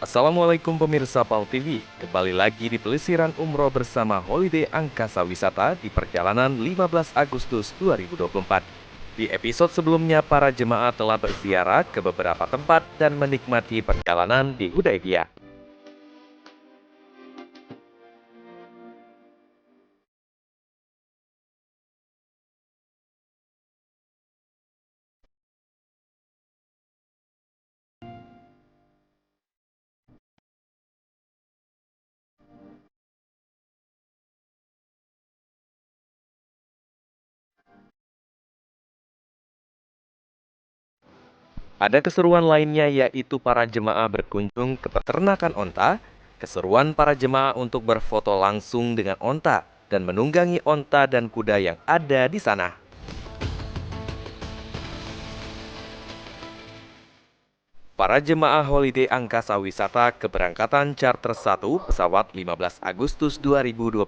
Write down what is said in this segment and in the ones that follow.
Assalamualaikum pemirsa PAL TV, kembali lagi di pelesiran umroh bersama Holiday Angkasa Wisata di perjalanan 15 Agustus 2024. Di episode sebelumnya, para jemaah telah berziarah ke beberapa tempat dan menikmati perjalanan di Hudaybiyah. Ada keseruan lainnya yaitu para jemaah berkunjung ke peternakan onta, keseruan para jemaah untuk berfoto langsung dengan onta, dan menunggangi onta dan kuda yang ada di sana. Para jemaah Holiday Angkasa Wisata keberangkatan charter 1 pesawat 15 Agustus 2024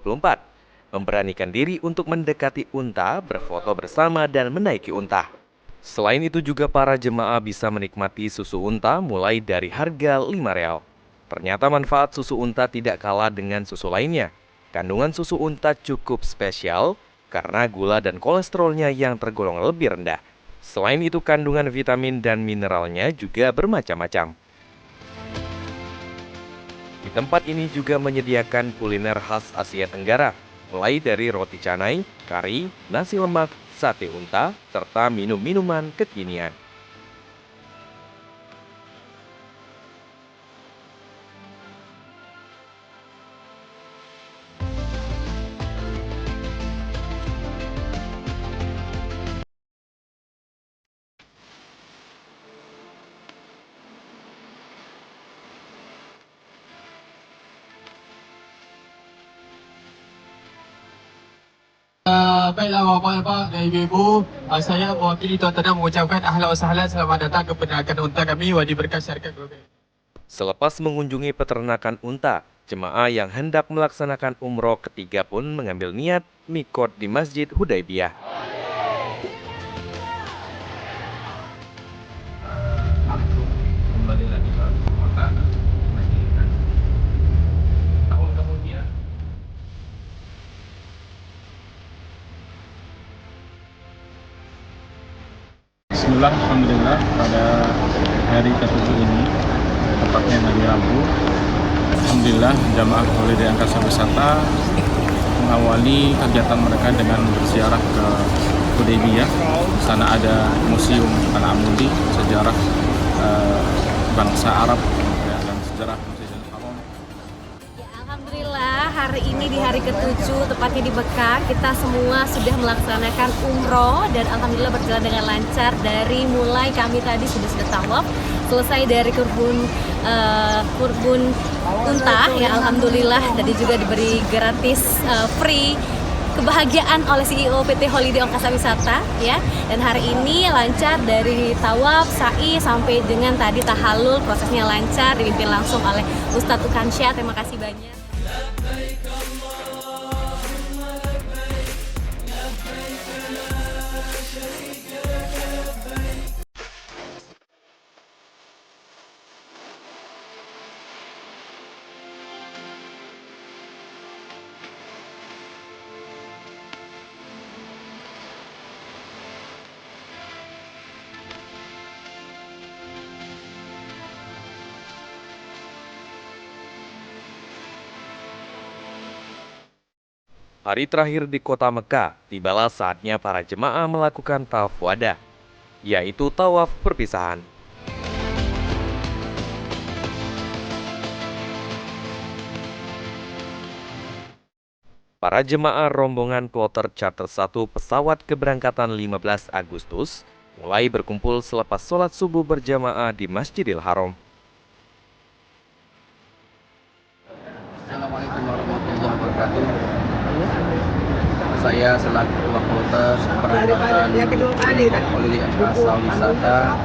memberanikan diri untuk mendekati unta, berfoto bersama dan menaiki unta. Selain itu juga para jemaah bisa menikmati susu unta mulai dari harga 5 real. Ternyata manfaat susu unta tidak kalah dengan susu lainnya. Kandungan susu unta cukup spesial karena gula dan kolesterolnya yang tergolong lebih rendah. Selain itu kandungan vitamin dan mineralnya juga bermacam-macam. Di tempat ini juga menyediakan kuliner khas Asia Tenggara, mulai dari roti canai, kari, nasi lemak, sate unta, serta minum-minuman kekinian. Baiklah Bapak-Bapak dan Ibu-Ibu, saya mewakili tuan-tuan dan mengucapkan ahlan wa sahlan, selamat datang ke peternakan unta kami Wadi Berkah Syarikat Global. Selepas mengunjungi peternakan unta, jemaah yang hendak melaksanakan umroh ketiga pun mengambil niat mikot di Masjid Hudaybiyah. Kembali lagi ke kota Madinah. Tahun kemudian. Bismillah, Alhamdulillah, pada hari ke-7 ini, tepatnya hari Rabu, Alhamdulillah, jamaah Holiday Angkasa Wisata mengawali kegiatan mereka dengan berziarah ke Hudaybiyah. Di sana ada Museum Al-Amudi, sejarah bangsa Arab ya, dan sejarah Masjidil Haram. Ya, alhamdulillah hari ini di hari ke-7 tepatnya di Mekah kita semua sudah melaksanakan umroh dan alhamdulillah berjalan dengan lancar. Dari mulai kami tadi sudah tawaf, selesai dari kurbun unta ya, alhamdulillah tadi juga diberi gratis free kebahagiaan oleh CEO PT Holiday Angkasa Wisata ya. Dan hari ini lancar dari tawaf, sa'i sampai dengan tadi tahallul, prosesnya lancar dipimpin langsung oleh Ustadz Ukansyah. Terima kasih banyak. Hari terakhir di kota Mekah, tibalah saatnya para jemaah melakukan tawaf wada, yaitu tawaf perpisahan. Para jemaah rombongan kloter charter 1 pesawat keberangkatan 15 Agustus mulai berkumpul selepas sholat subuh berjamaah di Masjidil Haram. Assalamualaikum warahmatullahi wabarakatuh. Saya selaku ketua kloter keberangkatan Holiday Angkasa Wisata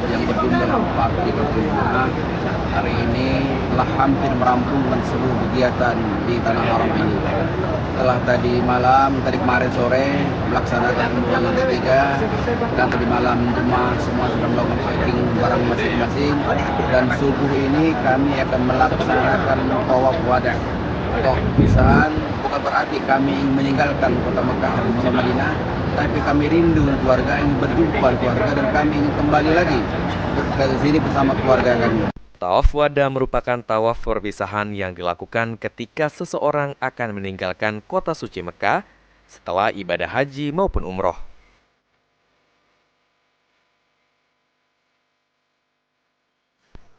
yang berjumlah 40 jemaah hari ini telah hampir merampungkan seluruh kegiatan di Tanah Haram ini. Setelah tadi kemarin sore melaksanakan umroh yang ketiga, dan tadi malam jemaah semua sudah melakukan packing barang masing-masing, dan subuh ini kami akan melaksanakan tawaf wada atau perpisahan. Bukan berarti kami meninggalkan kota Mekah dan kota Madinah, tapi kami rindu keluarga, ingin berjumpa keluarga, dan kami ingin kembali lagi ke sini bersama keluarga kami. Tawaf wada merupakan tawaf perpisahan yang dilakukan ketika seseorang akan meninggalkan kota suci Mekah setelah ibadah haji maupun umroh.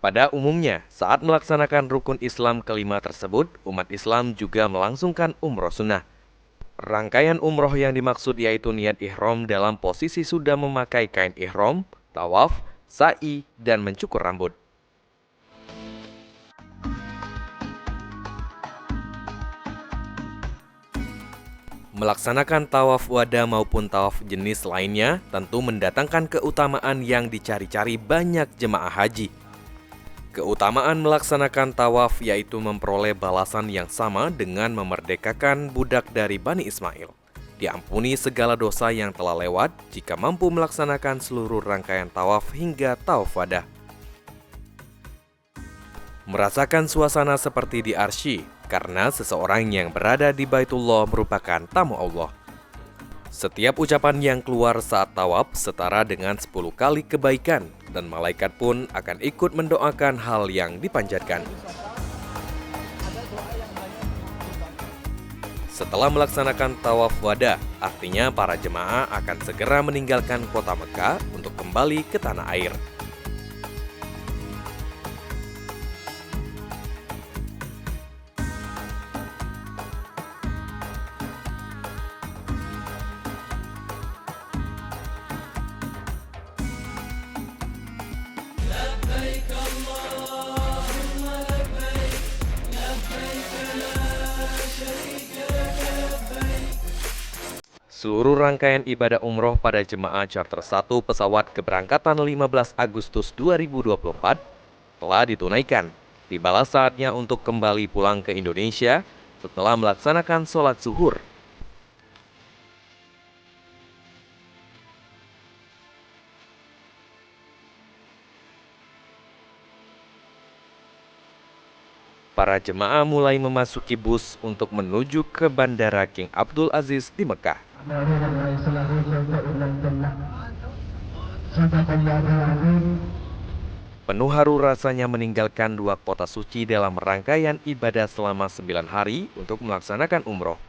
Pada umumnya, saat melaksanakan rukun Islam kelima tersebut, umat Islam juga melangsungkan umroh sunnah. Rangkaian umroh yang dimaksud yaitu niat ihram dalam posisi sudah memakai kain ihram, tawaf, sa'i, dan mencukur rambut. Melaksanakan tawaf wada maupun tawaf jenis lainnya tentu mendatangkan keutamaan yang dicari-cari banyak jemaah haji. Keutamaan melaksanakan tawaf yaitu memperoleh balasan yang sama dengan memerdekakan budak dari Bani Ismail. Diampuni segala dosa yang telah lewat jika mampu melaksanakan seluruh rangkaian tawaf hingga tawaf wada. Merasakan suasana seperti di Arsy, karena seseorang yang berada di Baitullah merupakan tamu Allah. Setiap ucapan yang keluar saat tawaf setara dengan 10 kali kebaikan, dan malaikat pun akan ikut mendoakan hal yang dipanjatkan. Setelah melaksanakan tawaf wada, artinya para jemaah akan segera meninggalkan kota Mekah untuk kembali ke tanah air. Seluruh rangkaian ibadah umroh pada jemaah charter 1 pesawat keberangkatan 15 Agustus 2024 telah ditunaikan. Tibalah saatnya untuk kembali pulang ke Indonesia setelah melaksanakan sholat zuhur. Para jemaah mulai memasuki bus untuk menuju ke Bandara King Abdul Aziz di Mekah. Penuh haru rasanya meninggalkan dua kota suci dalam rangkaian ibadah selama 9 hari untuk melaksanakan umroh.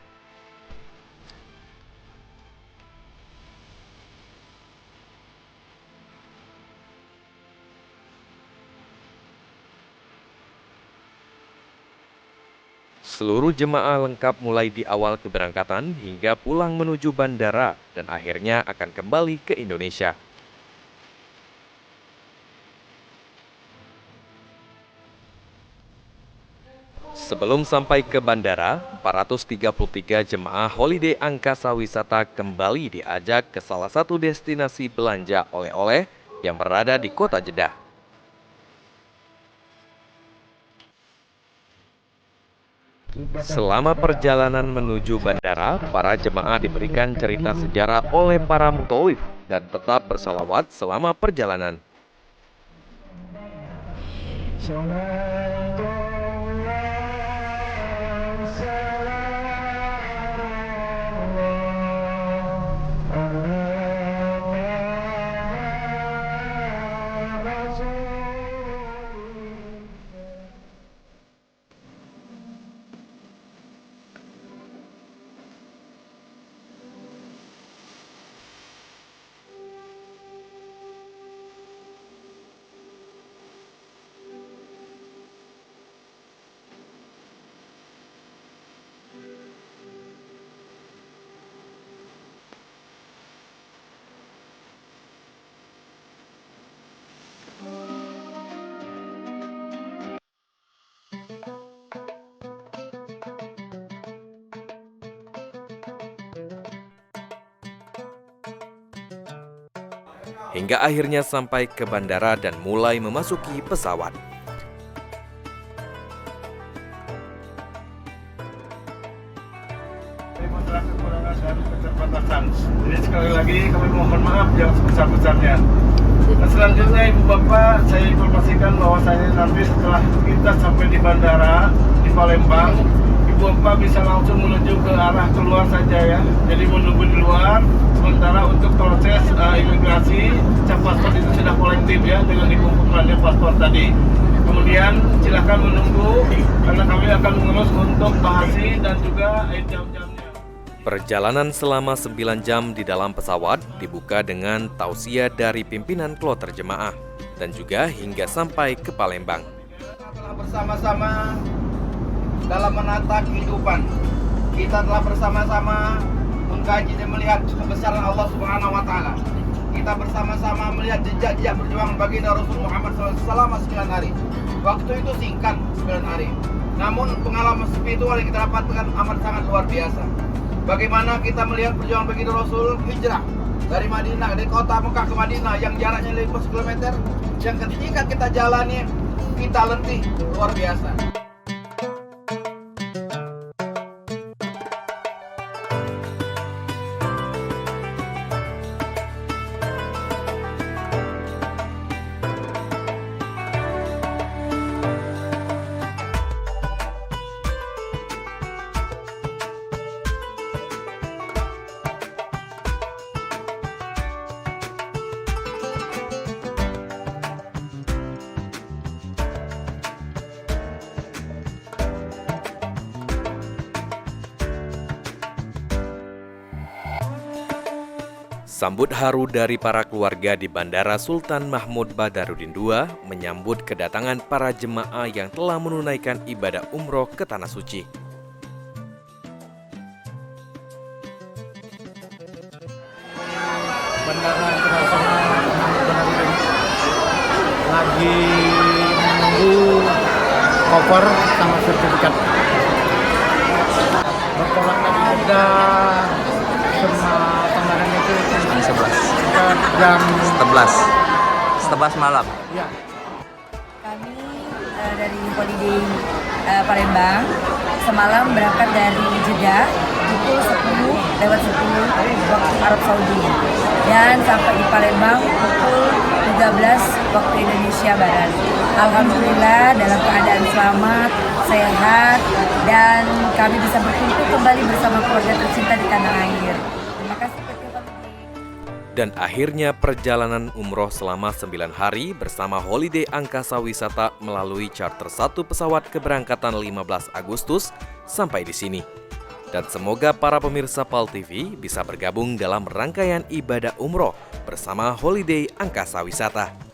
Seluruh jemaah lengkap mulai di awal keberangkatan hingga pulang menuju bandara dan akhirnya akan kembali ke Indonesia. Sebelum sampai ke bandara, 433 jemaah holiday angkasa wisata kembali diajak ke salah satu destinasi belanja oleh-oleh yang berada di kota Jeddah. Selama perjalanan menuju bandara, para jemaah diberikan cerita sejarah oleh para mutawif dan tetap bersalawat selama perjalanan. hingga akhirnya sampai ke bandara dan mulai memasuki pesawat. Masalah kekurangan dan keterbatasan. Jadi sekali lagi kami mohon maaf yang sebesar-besarnya. Nah, selanjutnya Ibu Bapak, saya informasikan bahwasanya nanti setelah kita sampai di bandara di Palembang, Ibu Bapak bisa langsung menuju ke arah keluar saja ya. Jadi menunggu di luar. Sementara untuk proses imigrasi, cap paspor itu sudah kolektif ya dengan dikumpulkannya paspor tadi. Kemudian silakan menunggu karena kami akan mengurus untuk bahasi dan juga jam-jamnya. Perjalanan selama 9 jam di dalam pesawat dibuka dengan tausiah dari pimpinan kloter jemaah dan juga hingga sampai ke Palembang. Telah bersama-sama dalam menata kehidupan. Kita telah bersama-sama mengkaji dan melihat kebesaran Allah Subhanahu wa taala. Kita bersama-sama melihat jejak-jejak perjuangan baginda Rasul Muhammad SAW selama 9 hari. Waktu itu singkat 9 hari. Namun pengalaman spiritual yang kita dapatkan amat sangat luar biasa. Bagaimana kita melihat perjuangan baginda Rasul hijrah dari Madinah, dari kota Mekah ke Madinah yang jaraknya 50 km, yang ketika kita jalani kita letih luar biasa. Sambut haru dari para keluarga di Bandara Sultan Mahmud Badarudin II menyambut kedatangan para jemaah yang telah menunaikan ibadah umroh ke Tanah Suci. Bandara Internasional Badarudin lagi menunggu koper sama sertifikat. Bertolak tadi ada kemarin itu jam 11 malam. ya. Kami dari Holiday Palembang semalam berangkat dari Jeddah pukul 10 lewat 10 waktu Arab Saudi dan sampai di Palembang pukul 13 waktu Indonesia Barat. Alhamdulillah dalam keadaan selamat, sehat, dan kami bisa berkumpul kembali bersama keluarga tercinta di tanah air. Terima kasih PT Holiday. Dan akhirnya perjalanan umroh selama 9 hari bersama Holiday Angkasa Wisata melalui charter 1 pesawat keberangkatan 15 Agustus sampai di sini. Dan semoga para pemirsa PAL TV bisa bergabung dalam rangkaian ibadah umroh bersama Holiday Angkasa Wisata.